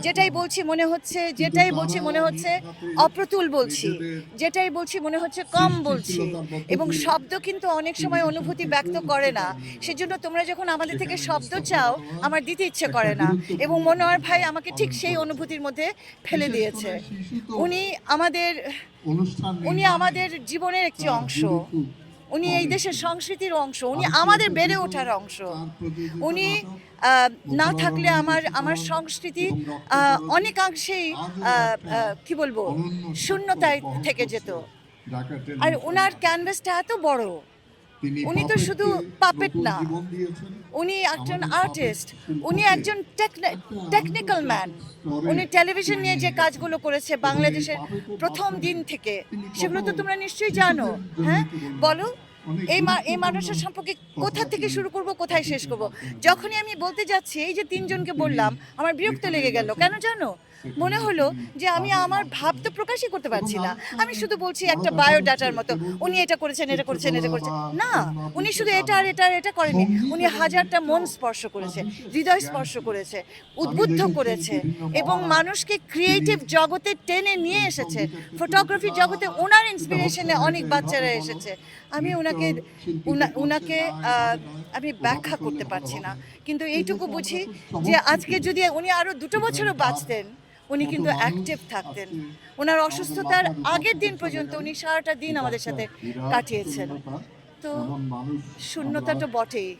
যেটাই বলছি মনে হচ্ছে অপ্রতুল বলছি, যেটাই বলছি মনে হচ্ছে কম বলছি, এবং শব্দ কিন্তু অনেক সময় অনুভূতি ব্যক্ত করে না। সেজন্য তোমরা যখন আমাদের থেকে শব্দ চাও, আমার দিতে ইচ্ছে করে না, এবং মনোয়ার ভাই আমাকে ঠিক সেই অনুভূতির মধ্যে ফেলে দিয়েছে। উনি আমাদের উনি আমাদের জীবনের একটি অংশ, উনি এই দেশের সংস্কৃতির অংশ, উনি আমাদের বেড়ে ওঠার অংশ। উনি না থাকলে আমার আমার সংস্কৃতি অনেকাংশেই কি বলবো, শূন্যতায় থেকে যেত। আর ওনার ক্যানভাসটা এত বড়, উনি তো শুধু পাপেট না, উনি একজন আর্টিস্ট, উনি একজন টেকনিক্যাল ম্যান। উনি টেলিভিশন নিয়ে যে কাজগুলো করেছে বাংলাদেশের প্রথম দিন থেকে, সেগুলো তো তোমরা নিশ্চয়ই জানো। হ্যাঁ, বলো এই মানুষের সম্পর্কে কোথা থেকে শুরু করব, কোথায় শেষ করব? যখনই আমি বলতে যাচ্ছি, এই যে তিনজনকে বললাম, আমার বিরক্ত লেগে গেল। কেন জানো? মনে হলো যে আমি আমার ভাব তো প্রকাশই করতে পারছি না, আমি শুধু বলছি একটা বায়োডাটার মতো, উনি এটা করেছেন, এটা করেছেন, এটা করেছেন। না, উনি শুধু এটা আর এটা আর এটা করেনি, উনি হাজারটা মন স্পর্শ করেছে, হৃদয় স্পর্শ করেছে, উদ্বুদ্ধ করেছে, এবং মানুষকে ক্রিয়েটিভ জগতে টেনে নিয়ে এসেছে। ফটোগ্রাফি জগতে ওনার ইন্সপিরেশনে অনেক বাচ্চারা এসেছে। আমি উনাকে আমি ব্যাখ্যা করতে পারছি না, কিন্তু এইটুকু বুঝি যে আজকে যদি উনি আরো 2 বছরও বাঁচতেন, উনি কিন্তু অ্যাক্টিভ থাকতেন। ওনার অসুস্থতার আগের দিন পর্যন্ত উনি সারাটা দিন আমাদের সাথে কাটিয়েছেন। তো শূন্যতা তো বটেই।